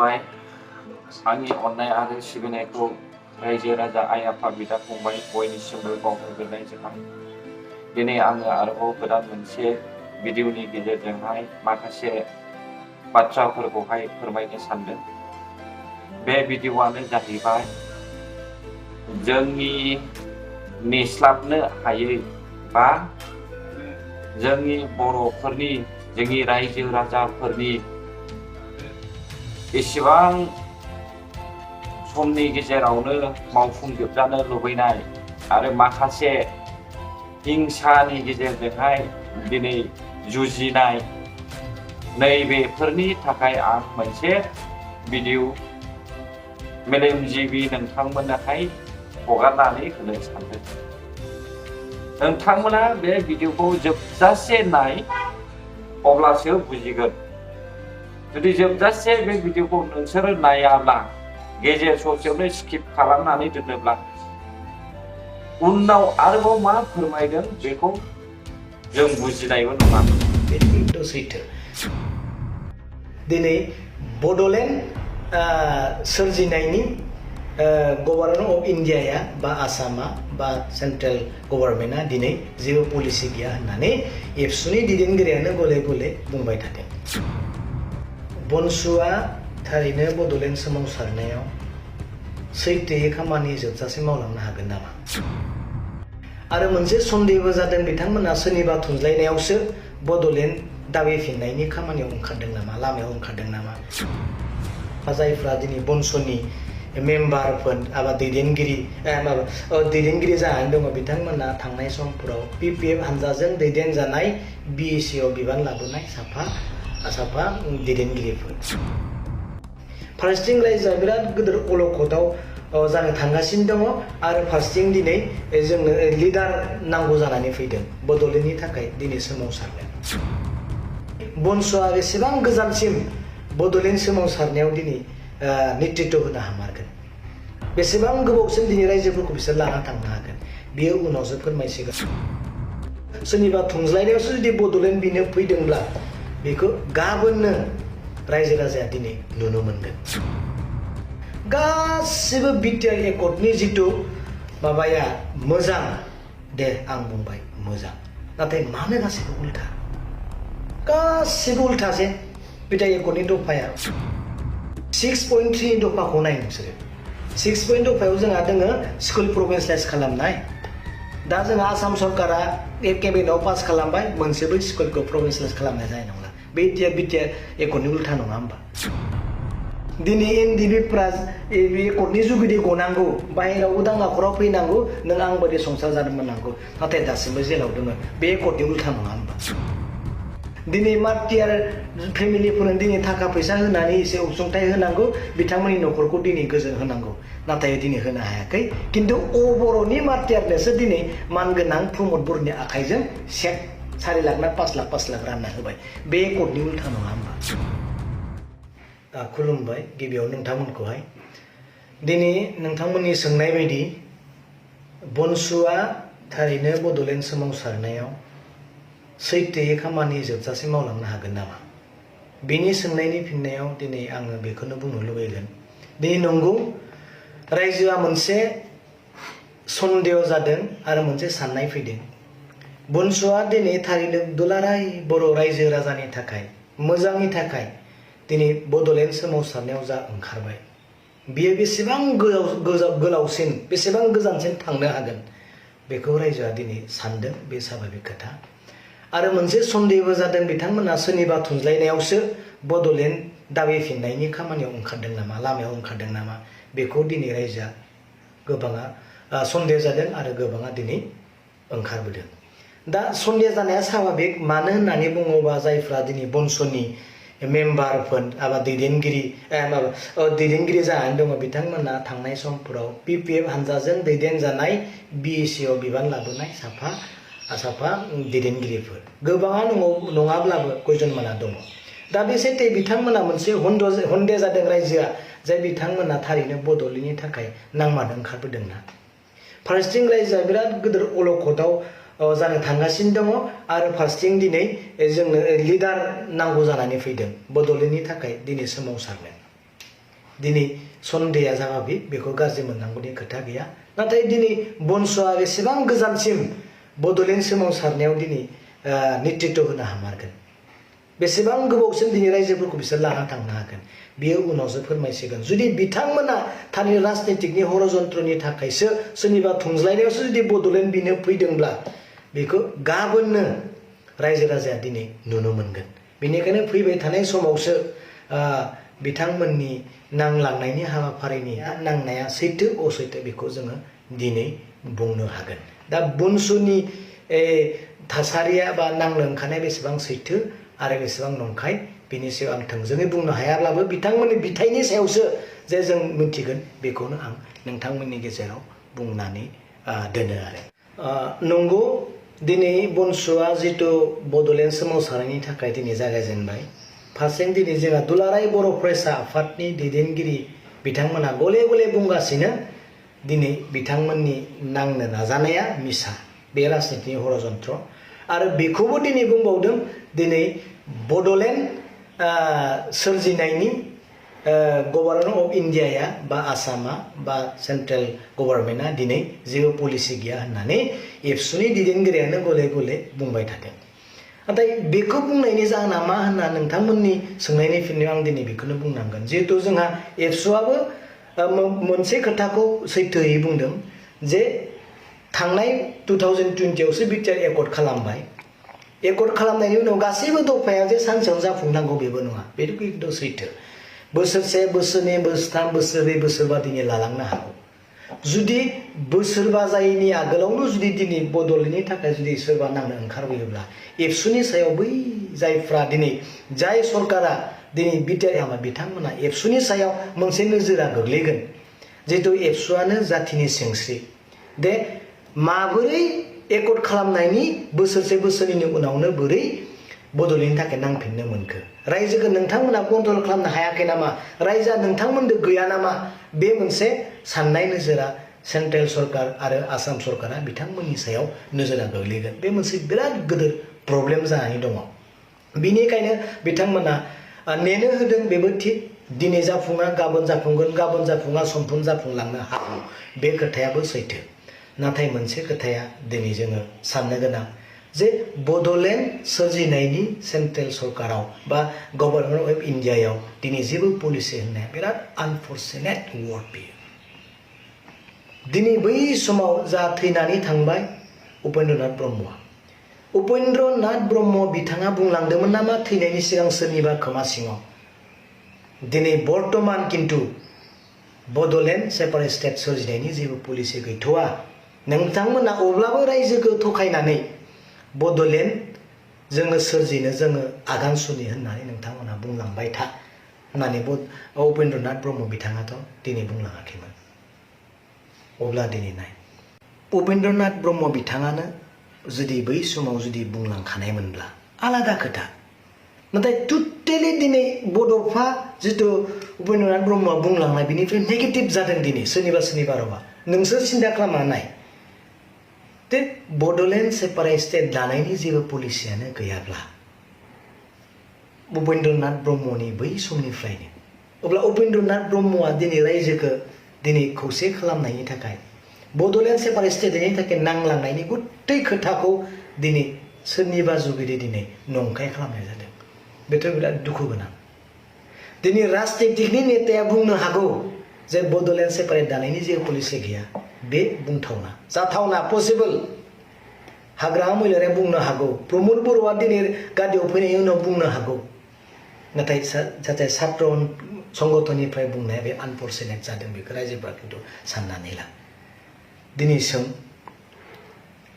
खुलुमबाय आंनि अननाय आरो सिबिनायखौ रायजो राजा आइ आफा बिदा फंबाय बयनिसिमबो बावहरग्रोनाय जाबाय। दिनै आङो आरोबाव गोदान मोनसे भिडिअनि गेजेरजोंहाय माखासे बाथ्राफोरखौहाय फोरमायनो सानदों। बे भिडिअआनो जाहैबाय जोंनि नेस्लाबनो हायै बा जोंनि बर'फोरनि जोंनि रायजो राजाफोरनि एसेबां समनि गेजेरावनो मावफुंजोबजानो लुबैनाय आरो माखासे हिंसानि गेजेरजोंहाय दिनै जुजिनाय नैबेफोरनि थाखाय आं मोनसे भिडिअ मेलेमजिबि नोंथांमोननोहाय हगारनानै होनो सानदों। नोंथांमोना बे भिडिअखौ जोबजासे नाय, अब्लासो बुजिगोन। जुदि जोबजासे बे भिडिअखौ नोंसोरो नायाब्ला, गेजेर ससेयावनो स्किप खालामनानै दोनोब्ला उनाव आरोबाव मा फोरमायदों बेखौ जों बुजिनायबो नङा। बेथ' सैथो। दिनै बड'लेण्ड सोरजिनायनि गभर्नर अफ इन्डियाया बा आसामा बा सेन्ट्रेल गभर्नमेन्टआ दिनै जेबो पलिसि गैया होननानै एबसुनि दैदेनगिरियानो गले गले बुंबाय थादों। बनसुआ थारैनो बड'लेण्ड सोमावसारनायाव सैथोयै खामानि जोबजासे मावलांनो हागोन नामा? आरो मोनसे सन्देहबो जादों, बिथांमोना सोरनिबा थुनज्लायनायावसो बड'लेण्ड दाबिफिननायनि खामानियाव ओंखारदों नामा, लामायाव ओंखारदों नामा? जायफ्रा दिनै बनस'नि मेम्बारफोर एबा दैदेनगिरि जानानै दङ, बिथांमोना थांनाय समफोराव PPF हानजाजों दैदेनजानाय BEC आव बिबान लाबोनाय साफा दैदेनगिरिफोर। फारसेथिं रायजोआ बिराद गिदिर अलखदाव जानो थांगासिनो दङ आरो फारसेथिं दिनै जोंनो लिडार नांगौ जानानै फैदों बड'लेण्डनि थाखाय दिनै सोमावसारनो। बनस'आ बेसेबां गोजानसिम बड'लेण्ड सोमावसारनायाव दिनै नेतृत्व होनो हामारगोन, बेसेबां गोबावसिम दिनै रायजोफोरखौ बिसोर लाना थांनो हागोन, बेयो उनावसो फोरमायसिगोन। सोरनिबा थुनज्लायनायावसो जुदि बड'लेण्ड बिनो फैदोंब्ला बेखौ गाबोननो रायजो राजाया दिनै नुनो मोनगोन। गासिबो बिटिआर एकर्डनि जिथु माबाया मोजां, दे आं बुंबाय मोजां, नाथाय मानो गासिबो उल्था? गासिबो उल्थासै। बिटिआर एकर्डनि दफाया 6.3 दफाखौ नाय नोंसोरो। 6 दफायाव जोंहा दोङो स्कुल प्रभिन्सियेलाइज खालामनाय। दा जोंहा आसाम सरकारा केबिनेटआव पास खालामबाय, मोनसेबो स्कुलखौ प्रभिन्सियेलाइज खालामनाय जानाय नंला। बे बिटिआर एकर्डनि उल्था नङा होमबा? दिनै NDBफ्रा एकर्डनि जुगिदि गनांगौ, बाहेरायाव उदां आखराव फैनांगौ, नों आं बायदि संसार जानो मोननांगौ, नाथाय दासिमबो जेलाव दङ। बे एकर्डनि उल्था नङा होमबा? दिनै मार्टियार फेमिलिफोरनो दिनै थाखा फैसा होनानै एसे अनसुंथाइ होनांगौ, बिथांमोननि न'खरखौ दिनै गोजोन होनांगौ, नाथाय दिनै होनो हायाखै। खिन्थु बर'नि मार्टियारनोसो दिनै मानगोनां प्रमद बर'नि आखाइजों 4 लाख ना 5 लाख रानना होबाय। बे एकर्डनि उल्था नङा होमबा? खुलुमबाय गिबियाव नोंथांमोनखौहाय। दिनै नोंथांमोननि सोंनाय बायदि बनसुआ थारैनो बड'लेण्ड सोमावसारनायाव सैथोयै खामानि जोबजासे मावलांनो हागोन नामा? बेनि सोंनायनि फिननायाव दिनै आङो बेखौनो बुंनो लुबैगोन। दिनै नंगौ, रायजोआ मोनसे सन्देह जादों आरो मोनसे साननाय फैदों। बनसुआ दिनै थारैनो दुलाराय बर' रायजो राजानि थाखाय, मोजांनि थाखाय दिनै बड'लेण्ड सोमावसारनायाव जा ओंखारबाय, बियो बेसेबां गोलावसिन, बेसेबां गोजानसिम थांनो हागोन, बेखौ रायजोआ दिनै सानदों। बे स्वाभाबिक खोथा। आरो मोनसे सन्देहबो जादों, बिथांमोना सोरनिबा थुनज्लायनायावसो बड'लेण्ड दाबिफिननायनि खामानियाव ओंखारदों नामा, लामायाव ओंखारदों नामा, बेखौ दिनै रायजोआ गोबाङा सन्देह जादों आरो गोबाङा दिनै ओंखारबोदों। दा सन्देह जानाया स्वाभाबिक। मानो होननानै बुङोबा, जायफ्रा दिनै बनस'नि मेम्बारफोर एबा दैदेनगिरि जानानै दङ, बिथांमोना थांनाय समफोराव PPF हानजाजों दैदेनजानाय BEC आव बिबान लाबोनाय साफा दैदेनगिरिफोर। गोबाङा नङाब्लाबो कयजनमाना दङ। दा बे सैथो बिथांमोना मोनसे हन्देह जादों रायजोआ, जाय बिथांमोना थारैनो बड'लेण्डनि थाखाय नांमानो ओंखारबोदोंना। फारसेथिं रायजोआ बिराद गिदिर अलखदाव जानो थांगासिनो दङ आरो फारसेथिं दिनै जोंनो लिडार नांगौ जानानै फैदों बड'लेण्डनि थाखाय दिनै सोमावसारनो। दिनै सन्देहआ जाबाबि बेखौ गाज्रि मोननांगौनि खोथा गैया नाथाय दिनै बनस'आ बेसेबां गोजानसिम बड'लेण्ड सोमावसारनायाव दिनै नेतृत्व होनो हामारगोन बेसेबां गोबावसिम दिनै रायजोफोरखौ बिसोर लाना थांनो हागोन बेयो उनावसो फोरमायसिगोन जुदि बिथांमोना थारैनो राजनितिकनि हरजन्त्रनि थाखायसो सोरनिबा थुंज्लायनायावसो जुदि बड'लेण्ड बिनो फैदोंब्ला बेखौ गाबोननो रायजो राजाया दिनै नुनो मोनगोन बेनिखायनो फैबाय थानाय समावसो बिथांमोननि नांलांनायनि हाबाफारिनि नांनाया सैथो असैथो बेखौ जोङो दिनै बुंनो हागोन दा बनसुनि थासारिया बा नांनो ओंखारनाया बेसेबां सैथो आरो बेसेबां नंखाय बिनि सायाव आं थोंजोङै बुंनो हायाब्लाबो बिथांमोननि बिथाइनि सायावसो जे जों मिथिगोन बेखौनो आं नोंथांमोननि गेजेराव बुंनानै दोनो आरो नंगौ दिनै बनसुआ जितु बड'लेण्ड सोमावसारनायनि थाखाय दिनै जागायजेनबाय फारसेथिं दिनै जोंहा दुलाराय बर' फरायसा आफादनि दैदेनगिरि बिथांमोना गले गले बुंगासिनो दिनै बिथांमोननि नांनो नाजानाया मिसा बे राजनितिनि हरजन्त्र आरो बेखौबो दिनै बुंबावदों दिनै बड'लेण्ड सोरजिनायनि गभर्नर अफ इन्डियाया बा आसामा बा सेन्ट्रेल गभर्नमेन्टआ दिनै जेबो पलिसि गैया होननानै एबसुनि दैदेनगिरियानो गले गले बुंबाय थादों नाथाय बेखौ बुंनायनि जाहोना मा होनना नोंथांमोननि सोंनायनि फिननायाव आं दिनै बेखौनो बुंनांगोन जिहेथु जोंहा एबसुआबो मोनसे खोथाखौ सैथोयै बुंदों जे थांनाय 2020आवसो बिटिआर एकर्ड खालामबाय एकर्ड खालामनायनि उनाव गासैबो दफाया जे सानसेयाव जाफुंनांगौ बेबो नङा बेथ' एकदम सैथो बोसोरसे बोसोरनै बोसोरथाम बोसोरब्रै बोसोरबा दिनै लालांनो हागौ जुदि बोसोरबा जायैनि आगोलावनो जुदि दिनै बड'लेण्डनि थाखाय जुदि सोरबा नांनो ओंखारबोयोब्ला एबसुनि सायाव बै जायफ्रा दिनै जाय सरकारा दिनै बिटिआर बिथांमोना एबसुनि सायाव मोनसे नोजोरा गोग्लैगोन जिहेतु एबसुआनो जाथिनि सिंस्रि दे माबोरै एकर्ड खालामनायनि बोसोरसे बोसोरनैनि उनावनो बोरै बड'लेण्डनि थाखाय नांफिननो मोनखो रायजोखौ नोंथांमोना कन्ट्रल खालामनो हायाखै नामा रायजोआ नोंथांमोनजों गैया नामा बे मोनसे साननाय नोजोरा सेन्ट्रेल सरकार आरो आसाम सरकारा बिथांमोननि सायाव नोजोरा गोग्लैगोन बे मोनसे बिराद गिदिर प्रब्लेम जानानै दङ बिनिखायनो बिथांमोना नेनो होदों बेबो थिग दिनै जाफुङा गाबोन जाफुंगोन गाबोन जाफुङा समफोर जाफुंलांनो हागौ बे खोथायाबो सैथो नाथाय मोनसे खोथाया दिनै जोङो साननो गोनां जे बड'लेण्ड सोरजिनायनि सेन्ट्रेल सरकाराव बा गभर्नर अफ इन्डियायाव दिनै जेबो पलिसि होननाया बिराद आनफर्चुनेट वार्ड बेयो दिनै बै समाव जा थैनानै थांबाय उपेन्द्रनाथ ब्रह्मआ उपेन्द्रनाथ ब्रह्म बिथाङा बुंलांदोंमोन नामा थैनायनि सिगां सोरनिबा खोमा सिङाव दिनै बर्तमान किन्तु बड'लेण्ड सेपारेट स्टेट सोरजिनायनि जेबो पलिसि गैथ'वा नोंथांमोना अब्लाबो रायजोखौ थखायनानै बड'लेण्ड जोङो सोरजिनो जोङो आगान सुनि होननानै नोंथांमोना बुंलांबाय था होननानै उपेन्द्रनाथ ब्रह्म बिथाङाथ' दिनै बुंलाङाखैमोन अब्ला दिनै नाय उपेन्द्रनाथ ब्रह्म बिथाङानो जुदि बै समाव जुदि बुंलांखानायमोनब्ला आलादा खोथा नाथाय टटेलि दिनै बड'फा जिथु उपेन्द्रनाथ ब्रह्मआ बुंलांनाय बिनिफ्राय नेगेटिभ जादों दिनै सोरनिबा रावा नोंसोर सिन्था खालामना नाय दे बड'लेण्ड सेपारेट स्टेट दानायनि जेबो पलिसियानो गैयाब्ला उपेन्द्रनाथ ब्रह्मनि बै समनिफ्रायनो अब्ला उपेन्द्रनाथ ब्रह्मआ दिनै रायजोखौ दिनै खौसे खालामनायनि थाखाय बड'लेण्ड सेपारेट स्टेटनि थाखाय नांलांनायनि गुथै खोथाखौ दिनै सोरनिबा जुगिदि दिनै नंखाय खालामनाय जादों बेथ' बिराद दुखु गोनां दिनै राजनितिकनि नेताया बुंनो हागौ जे बड'लेण्ड सेपारेट दानायनि जेबो पलिसि गैया बे बुंथावना जाथावना पसिबल हाग्रामा महिलारिया बुंनो हागौ प्रमद बर'आ दिनै गादियाव फैनायनि उनाव बुंनो हागौ नाथाय जाहाथे छात्र संगठननिफ्राय बुंनाया बे आनफर्चुनेट जादों बेखौ रायजोफोरा खिन्थु साननानै ला दिनै सों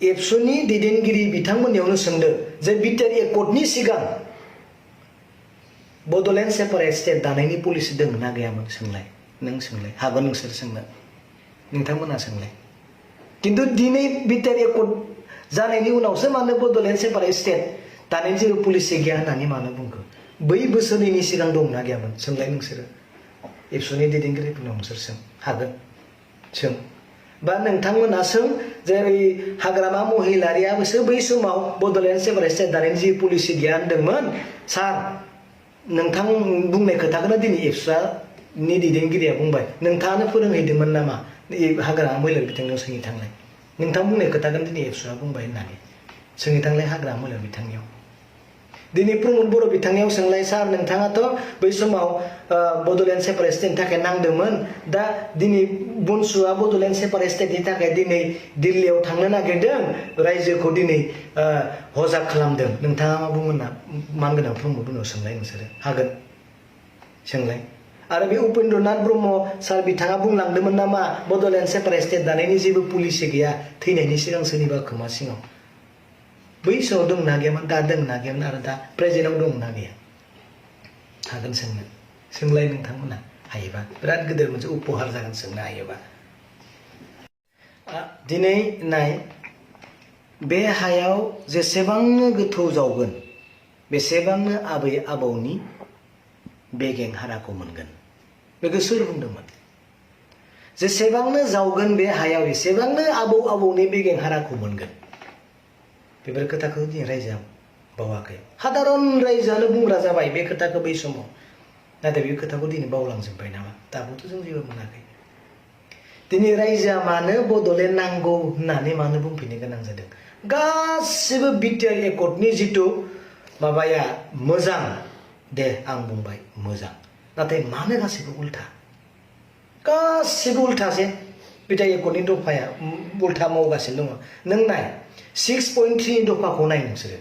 एबसुनि दैदेनगिरि बिथांमोननियावनो सोंदों जे बिटिआर एकर्डनि सिगां बड'लेण्ड सेपारेट स्टेट दानायनि पलिसि दङ ना गैयामोन सोंलाय नों सोंलाय हागोन नोंसोर सोंनो नोंथांमोना सोंलाय खिन्थु दिनै बिटिआर एकर्ड जानायनि उनावसो मानो बड'लेण्ड सेपारेट स्टेट दानायनि जेबो पलिसि गैया होननानै मानो बुंखो बै बोसोरनैनि सिगां दंना गैयामोन सोंलाय नोंसोरो एबसुनि दैदेनगिरिफोरनाव नोंसोर सों हागोन सों बा नोंथांमोना सों जे हाग्रामा महिलारियाबोसो बै समाव बड'लेण्ड सेपारेट स्टेट दानायनि जेबो पलिसि गैया होनदोंमोन सार नोंथां बुंनाय खोथाखौनो दिनै एबसुआ नि दैदेनगिरिया बुंबाय नोंथाङानो फोरोंहैदोंमोन नामा हाग्रामा मैलार बिथांनियाव सोंनो थांलाय नोंथां बुंनाय खोथाखौनो दिनै एबसुआ बुंबाय होननानै सोंनो थांलाय हाग्रामा मैलार बिथांनियाव दिनै प्रमद बर' बिथांनियाव सोंलाय सार नोंथाङाथ' बै समाव बड'लेण्ड सेपारेट स्टेटनि थाखाय नांदोंमोन दा दिनै बनसुआ बड'लेण्ड सेपारेट स्टेटनि थाखाय दिनै दिल्लीयाव थांनो नागिरदों रायजोखौ दिनै हजाब खालामदों नोंथाङा मा बुंगोन ना मानगोनां प्रमद बर'नाव सोंलाय नोंसोरो हागोन सोंलाय आरो बे उपेन्द्रनाथ ब्रह्म सार बिथाङा बुंलांदोंमोन नामा बड'लेण्ड सेपारेट स्टेट दानायनि जेबो पलिसि गैया थैनायनि सिगां सोरनिबा खोमा सिङाव बै समाव दंना गैयामोन दा दंना गैयामोन आरो दा प्रेजेन्टआव दंना गैया हागोन सोंनो सोंलाय नोंथांमोना हायोबा बिराद गिदिर मोनसे उपहार जागोन सोंनो हायोबा दिनै नाय बे हायाव जेसेबांनो गोथौ जावगोन बेसेबांनो आबै आबौनि बेगें हाराखौ मोनगोन बेखौ सोर बुंदोंमोन जेसेबांनो जावगोन बे हायाव एसेबांनो आबौ आबौनि बेगें हाराखौ मोनगोन बेफोर खोथाखौ दिनै रायजोआ बावाखै साधारन रायजोआनो बुंग्रा जाबाय बे खोथाखौ बै समाव नाथाय बे खोथाखौ दिनै बावलांजोब्बाय नामा दाबोथ' जों जेबो मोनाखै दिनै रायजोआ मानो बड'लेण्ड नांगौ होननानै मानो बुंफिननो गोनां जादों गासिबो बिटिआर एकर्डनि जिथु माबाया मोजां दे आं बुंबाय मोजां नाथाय मानो गासिबो उल्था गासिबो उल्थासै बिटिआर एकर्डनि दफाया उल्था मावगासिनो दङ नों नाय 6.3 दफाखौ नाय नोंसोरो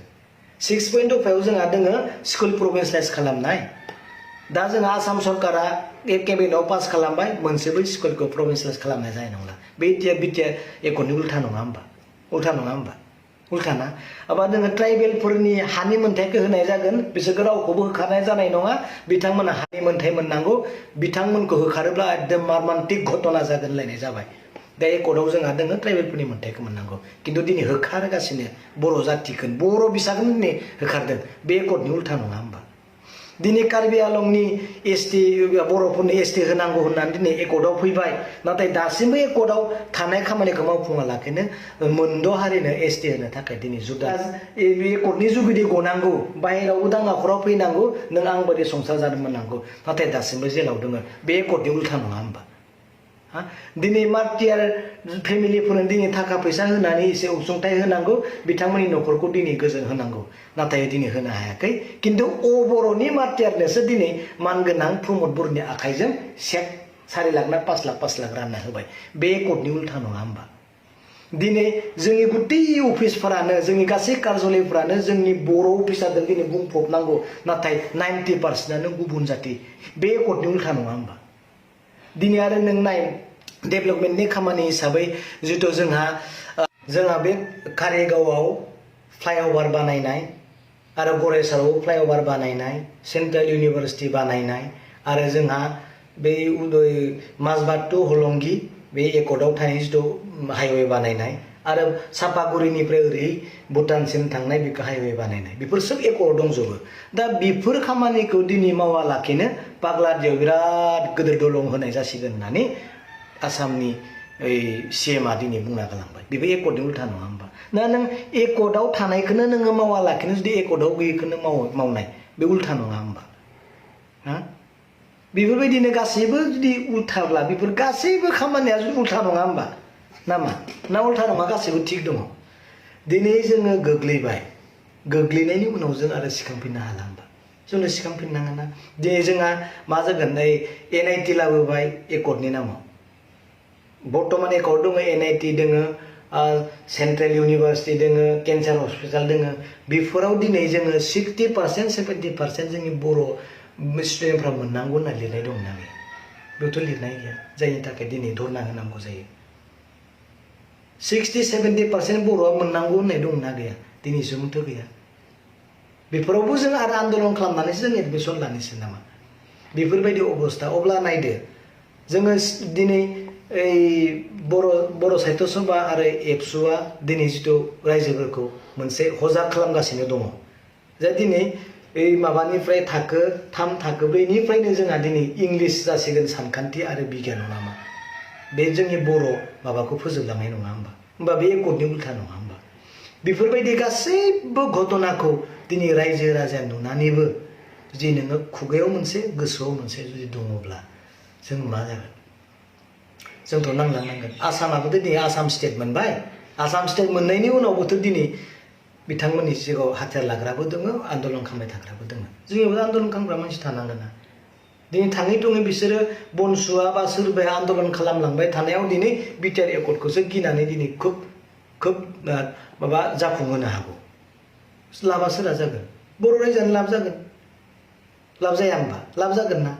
6 दफायाव जोंहा दोङो स्कुल प्रभिन्सियेलाइज खालामनाय दा जोंहा आसाम सरकारा केबिनेटआव पास खालामबाय मोनसेबो स्कुलखौ प्रभिन्सियेलाइज खालामनाय जानाय नंला बे बिटिआर एकर्डनि उल्था नङा होमबा उल्था ना एबा जोङो ट्राइबेलफोरनि हानि मोन्थायखौ होनाय जागोन बिसोरखौ रावखौबो होखारनाय जानाय नङा बिथांमोना हानि मोन्थाय मोननांगौ बिथांमोनखौ होखारोब्ला एकदम मारमान्टिक घटना जागोन होनलायनाय जाबाय दा एकर्डआव जोंहा दोङो ट्राइबेलफोरनि मोन्थायखौ मोननांगौ खिन्थु दिनै होखारगासिनो बर' जातिखौ बर' बिसाखौनो दिनै होखारदों बे एकर्डनि उल्था नङा होमबा दिनै कार्बि आलंनि एसटि बर'फोरनि एसटि होनांगौ होननानै दिनै एकर्डआव फैबाय नाथाय दासिमबो एकर्डआव थानाय खामानिखौ मावफुङा लाखिनो मोनद' हारिनो एसटि होनो थाखाय दिनै जुदा बे एकर्डनि जुगिदि गनांगौ बाहेरावबो दाङाखराव फैनांगौ नों आं बायदि संसार जानो मोननांगौ नाथाय दासिमबो जेलाव दङ बे एकर्डनि उल्था नङा होमबा दिनै मार्टियार फेमिलिफोरनो दिनै थाखा फैसा होनानै एसे अनसुंथाइ होनांगौ बिथांमोननि न'खरखौ दिनै गोजोन होनांगौ नाथाय दिनै होनो हायाखै खिन्थु बर'नि मार्टियारनोसो दिनै मानगोनां प्रमद बर'नि आखाइजों सेक 4 लाख ना 5 लाख रानना होबाय बे एकर्डनि उल्था नङा होमबा दिनै जोंनि गुथै अफिसफोरानो जोंनि गासै कार्यालयफोरानो जोंनि बर' अफिसारजों दिनै बुंफबनांगौ नाथाय 90% गुबुन जाति बे एकर्डनि उल्था नङा होमबा दिनै आरो नों नाय डेभेलपमेन्टनि खामानि हिसाबै जिथु जोंहा बे कारिगावआव फ्लाइअभार बानायनाय आरो गरायसाराव फ्लाइअभार बानायनाय सेन्ट्रेल इउनिभार्सिटि बानायनाय आरो जोंहा बे माजबाद टु हलंगि बे एकर्डआव थानाय जिथु हाइवे बानायनाय आरो सापागुरिनिफ्राय ओरै भुटानसिम थांनाय बेखौ हाइवे बानायनाय बेफोर सब एकर्डआव दंजोबो दा बेफोर खामानिखौ दिनै मावालाखिनो पाग्लादियाव बिराद गिदिर दलं होनाय जासिगोन होननानै आसामनि सिएमआ दिनै बुंना गालांबाय बेबो एकर्डनि उल्था नङा होमबा ना नों एकर्डआव थानायखौनो नोङो मावालाखिनो जुदि एकर्डआव गैयैखौनो मावनाय बे उल्था नङा होमबा बेफोरबायदिनो गासैबो जुदि उल्थाब्ला बेफोर गासैबो खामानिया जुदि उल्था नङा होमबा नामा ना उल्था नङा गासैबो थिग दङ दिनै जोङो गोग्लैनायनि उनाव जों आरो सिखांफिननो हाला होमबा जोंनो सिखांफिननाङा दिनै जोंहा मा जागोन NIT लाबोबाय एकर्डनि नामाव बर्तमान एकर्ड दङ NIT दङ सेन्ट्रेल इउनिभार्सिटि दोङो केन्सार हस्पिटाल दोङो बेफोराव दिनै जोङो 60% 70% जोंनि बर' स्टुडेन्टफ्रा मोननांगौ होनना लिरनाय दंना गैया बेथ' लिरनाय गैया जायनि थाखाय दिनै धरना होनांगौ जायो 60-70% बर'आ मोननांगौ होननाय दंना गैया दिनैसिमथ' गैया बेफोरावबो जों आरो आन्दलन खालामनानैसो जों एडमिसन लानोसै नामा बेफोरबायदि अबस्था अब्ला नायदो जोङो दिनै बर' साहित्य सभा आरो एबसुआ दिनै जिथु रायजोफोरखौ मोनसे हजाब खालामगासिनो दङ जे दिनै माबानिफ्राय थाखो 3 थाखो 4निफ्रायनो जोंहा दिनै इंलिस जासिगोन सानखान्थि आरो बिगियानाव नामा बे जोंनि बर' माबाखौ फोजोबलांनाय नङा होमबा बे एकर्डनि उल्था नङा होमबा बेफोरबायदि गासैबो घटनाखौ दिनै रायजो राजाया नुनानैबो जुदि नोङो खुगायाव मोनसे गोसोआव मोनसे जुदि दङब्ला जों मा जागोन जोंथ' नांलांनांगोन आसामाबोथ' दिनै आसाम स्टेट मोनबाय आसाम स्टेट मोननायनि उनावबोथ' दिनै बिथांमोननि सिगाङाव हाथियार लाग्राबो दङ आन्दलन खालामबाय थाग्राबो दङ जोंनियावबो आन्दलन खालामग्रा मानसि थानांगोन ना दिनै थाङै थुङै बिसोरो बनसुआ बा सोरबाया आन्दलन खालामलांबाय थानायाव दिनै बिटिआर एकर्डखौसो गिनानै दिनै खोब माबा जाफुंहोनो हागौ लाबा सोरा जागोन बर' रायजोआनो लाब जागोन लाब जाया होनबा लाब जागोन ना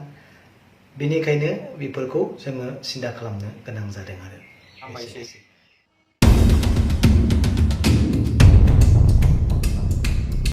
बेनिखायनो बेफोरखौ जोङो सिन्था खालामनो गोनां जादों आरो हामबायसै